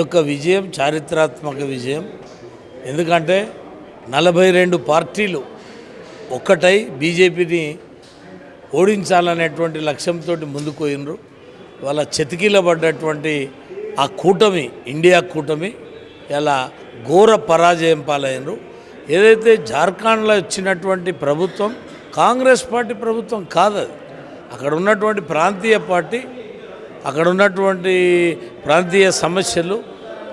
యొక్క విజయం చారిత్రాత్మక విజయం. ఎందుకంటే 42 పార్టీలు ఒక్కటై బీజేపీని ఓడించాలనేటువంటి లక్ష్యంతో ముందుకు పోయినరు. వాళ్ళ చెతికిలబడ్డటువంటి ఆ కూటమి, ఇండియా కూటమి ఇలా ఘోర పరాజయం పాలైనరు. ఏదైతే జార్ఖండ్లో వచ్చినటువంటి ప్రభుత్వం కాంగ్రెస్ పార్టీ ప్రభుత్వం కాదు, అక్కడ ఉన్నటువంటి ప్రాంతీయ పార్టీ, అక్కడ ఉన్నటువంటి ప్రాంతీయ సమస్యలు,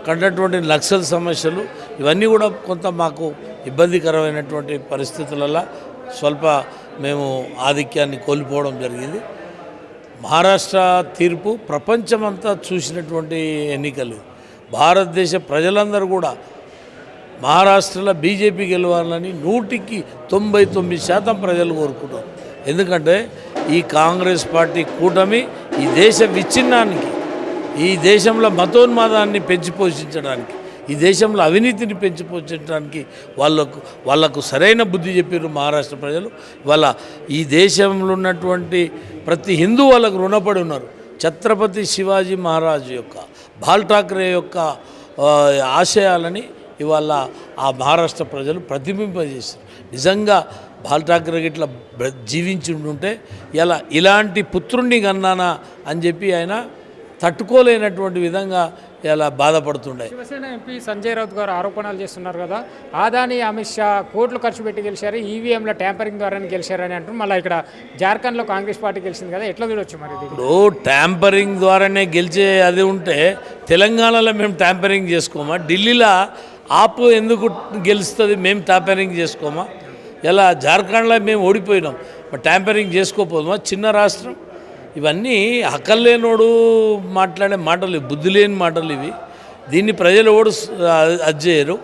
కన్నటువంటి నక్సల్ సమస్యలు, ఇవన్నీ కూడా కొంత మాకు ఇబ్బందికరమైనటువంటి పరిస్థితులలో స్వల్ప మేము ఆధిక్యాన్ని కోల్పోవడం జరిగింది. మహారాష్ట్ర తీర్పు ప్రపంచమంతా చూసినటువంటి ఎన్నికలు. భారతదేశ ప్రజలందరూ కూడా మహారాష్ట్రలో బీజేపీ గెలవాలని 100% ప్రజలు కోరుకుంటారు. ఎందుకంటే ఈ కాంగ్రెస్ పార్టీ కూటమి ఈ దేశ విచ్ఛిన్నానికి, ఈ దేశంలో మతోన్మాదాన్ని పెంచి పోషించడానికి, ఈ దేశంలో అవినీతిని పెంచి పోషించడానికి వాళ్ళకు సరైన బుద్ధి చెప్పారు మహారాష్ట్ర ప్రజలు. వాళ్ళ ఈ దేశంలో ఉన్నటువంటి ప్రతి హిందూ వాళ్ళకు రుణపడి ఉన్నారు. ఛత్రపతి శివాజీ మహారాజు యొక్క, బాల్ ఠాక్రే యొక్క ఆశయాలని ఇవాళ ఆ మహారాష్ట్ర ప్రజలు ప్రతిబింబజేశారు. నిజంగా బాల్ ఠాక్రే ఇట్లా జీవించి ఉంటే ఇలాంటి పుత్రుణ్ణి కన్నానా అని చెప్పి ఆయన తట్టుకోలేనటువంటి విధంగా ఇలా బాధపడుతుండే. శివసేన ఎంపీ సంజయ్ రౌత్ గారు ఆరోపణలు చేస్తున్నారు కదా, ఆదాని అమిత్ షా కోట్లు ఖర్చు పెట్టి గెలిచారు, ఈవీఎంల ట్యాంపరింగ్ ద్వారానే గెలిచారని అంటారు. మళ్ళీ ఇక్కడ జార్ఖండ్లో కాంగ్రెస్ పార్టీ గెలిచింది కదా, ఎట్లా చూడొచ్చు మరి? ఇప్పుడు ట్యాంపరింగ్ ద్వారానే గెలిచే అది ఉంటే తెలంగాణలో మేము ట్యాంపరింగ్ చేసుకోమా? ఢిల్లీలో ఆప్ ఎందుకు గెలుస్తుంది? మేము ట్యాంపరింగ్ చేసుకోమా? ఇలా జార్ఖండ్లో మేము ఓడిపోయినాం, ట్యాంపరింగ్ చేసుకోపోదామా? చిన్న రాష్ట్రం. ఇవన్నీ హక్కలేనోడు మాట్లాడే మాటలు, బుద్ధి లేని మాటలు ఇవి. దీన్ని ప్రజలు ఓడు అజ్జేయరు.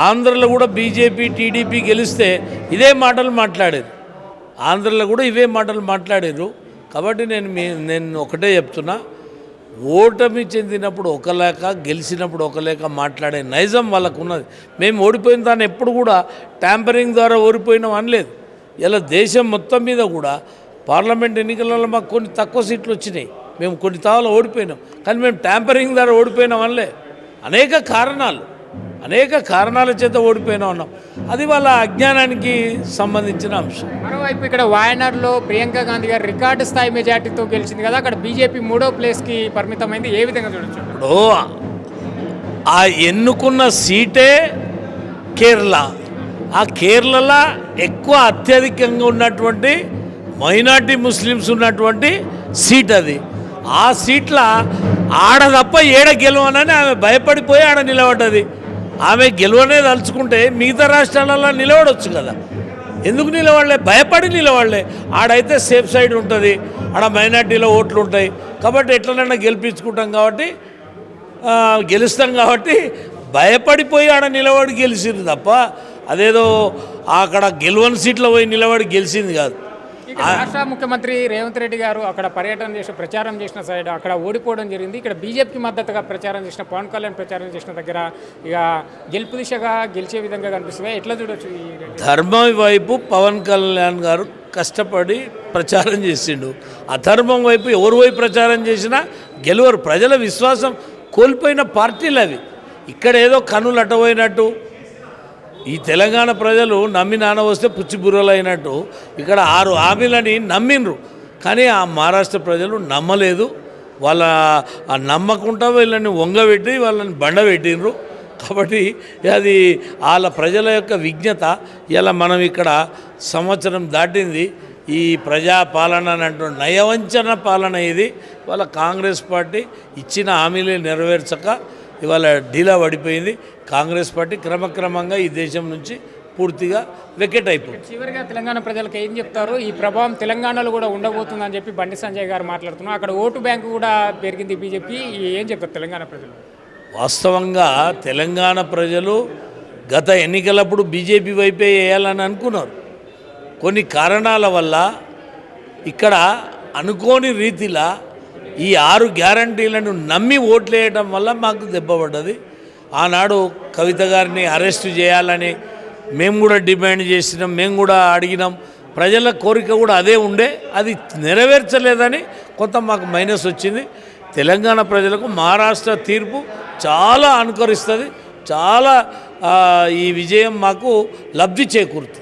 ఆంధ్రలో కూడా బీజేపీ టీడీపీ గెలిస్తే ఇదే మాటలు మాట్లాడారు, ఆంధ్రలో కూడా ఇవే మాటలు మాట్లాడారు. కాబట్టి నేను ఒకటే చెప్తున్నా, ఓటమి చెందినప్పుడు ఒకలేక, గెలిచినప్పుడు ఒకలేక మాట్లాడే నైజం వాళ్ళకు ఉన్నది. మేము ఓడిపోయిన దాన్ని ఎప్పుడు కూడా ట్యాంపరింగ్ ద్వారా ఓడిపోయినాం అనలేదు. ఇలా దేశం మొత్తం మీద కూడా పార్లమెంట్ ఎన్నికలలో మాకు కొన్ని తక్కువ సీట్లు వచ్చినాయి, మేము కొన్ని తావలు ఓడిపోయినాం. కానీ మేము ట్యాంపరింగ్ ద్వారా ఓడిపోయినాం అనలే. అనేక కారణాల చేత ఓడిపోయినా ఉన్నాం. అది వాళ్ళ అజ్ఞానానికి సంబంధించిన అంశం. మరోవైపు ఇక్కడ వాయనాడ్లో ప్రియాంక గాంధీ గారు రికార్డు స్థాయి మెజార్టీతో గెలిచింది కదా, అక్కడ బీజేపీ 3వ ప్లేస్కి పరిమితమైంది. ఏ విధంగా చూడొచ్చు? ఇప్పుడు ఆ ఎన్నుకున్న సీటే కేరళ. ఆ కేరళలో ఎక్కువ అత్యధికంగా ఉన్నటువంటి మైనార్టీ ముస్లిమ్స్ ఉన్నటువంటి సీట్ అది. ఆ సీట్ల ఆడ తప్ప ఏడ గెలవనని ఆమె భయపడిపోయి ఆడ నిలబడ్డది. ఆమె గెలవనే తలుచుకుంటే మిగతా రాష్ట్రాలలో నిలబడవచ్చు కదా, ఎందుకు నిలబడలే? భయపడి నిలబడలే. ఆడైతే సేఫ్ సైడ్ ఉంటుంది, ఆడ మైనార్టీలో ఓట్లు ఉంటాయి కాబట్టి ఎట్లనైనా గెలిపించుకుంటాం కాబట్టి, గెలుస్తాం కాబట్టి భయపడిపోయి ఆడ నిలబడి గెలిచింది తప్ప అదేదో అక్కడ గెలవని సీట్లో పోయి నిలబడి గెలిచింది కాదు. రాష్ట్ర ముఖ్యమంత్రి రేవంత్ రెడ్డి గారు అక్కడ పర్యటన చేసిన, ప్రచారం చేసిన సైడ్ అక్కడ ఓడిపోవడం జరిగింది. ఇక్కడ బీజేపీకి మద్దతుగా ప్రచారం చేసిన, పవన్ కళ్యాణ్ ప్రచారం చేసిన దగ్గర ఇక గెలుపు దిశగా గెలిచే విధంగా కనిపిస్తుంది. ఎట్లా చూడొచ్చు? ధర్మం వైపు పవన్ కళ్యాణ్ గారు కష్టపడి ప్రచారం చేసిండు, అధర్మం వైపు ఎవరు వైపు ప్రచారం చేసినా గెలవరు. ప్రజల విశ్వాసం కోల్పోయిన పార్టీలు అవి. ఇక్కడ ఏదో కన్నులు అటపోయినట్టు, ఈ తెలంగాణ ప్రజలు నమ్మి నాన్న వస్తే పుచ్చిబుర్రలు అయినట్టు ఇక్కడ 6 హామీలని నమ్మిండ్రు. కానీ ఆ మహారాష్ట్ర ప్రజలు నమ్మలేదు. వాళ్ళ నమ్మకుండా వీళ్ళని వంగబెట్టి వాళ్ళని బండబెట్టిండ్రు. కాబట్టి అది వాళ్ళ ప్రజల యొక్క విజ్ఞత. ఇలా మనం ఇక్కడ సంవత్సరం దాటింది. ఈ ప్రజాపాలన అంటూ నయవంచన పాలన ఇది. వాళ్ళ కాంగ్రెస్ పార్టీ ఇచ్చిన హామీలు నెరవేర్చక ఇవాళ ఢీలా పడిపోయింది. కాంగ్రెస్ పార్టీ క్రమక్రమంగా ఈ దేశం నుంచి పూర్తిగా వెకెట్ అయిపోయింది. చివరిగా తెలంగాణ ప్రజలకు ఏం చెప్తారు? ఈ ప్రభావం తెలంగాణలో కూడా ఉండబోతుందని చెప్పి బండి సంజయ్ గారు మాట్లాడుతున్నారు. అక్కడ ఓటు బ్యాంకు కూడా పెరిగింది బీజేపీ. ఏం చెప్తారు తెలంగాణ ప్రజలు? వాస్తవంగా తెలంగాణ ప్రజలు గత ఎన్నికలప్పుడు బీజేపీ వైపే వేయాలని అనుకున్నారు. కొన్ని కారణాల వల్ల ఇక్కడ అనుకోని రీతిలో ఈ 6 గ్యారంటీలను నమ్మి ఓట్లేయడం వల్ల మాకు దెబ్బపడ్డది. ఆనాడు కవిత గారిని అరెస్టు చేయాలని మేము కూడా డిమాండ్ చేసినాం, మేము కూడా అడిగినాం. ప్రజల కోరిక కూడా అదే ఉండే, అది నెరవేర్చలేదని కొంత మాకు మైనస్ వచ్చింది. తెలంగాణ ప్రజలకు మహారాష్ట్ర తీర్పు చాలా అనుకరిస్తుంది, చాలా ఈ విజయం మాకు లబ్ధి చేకూరుతుంది.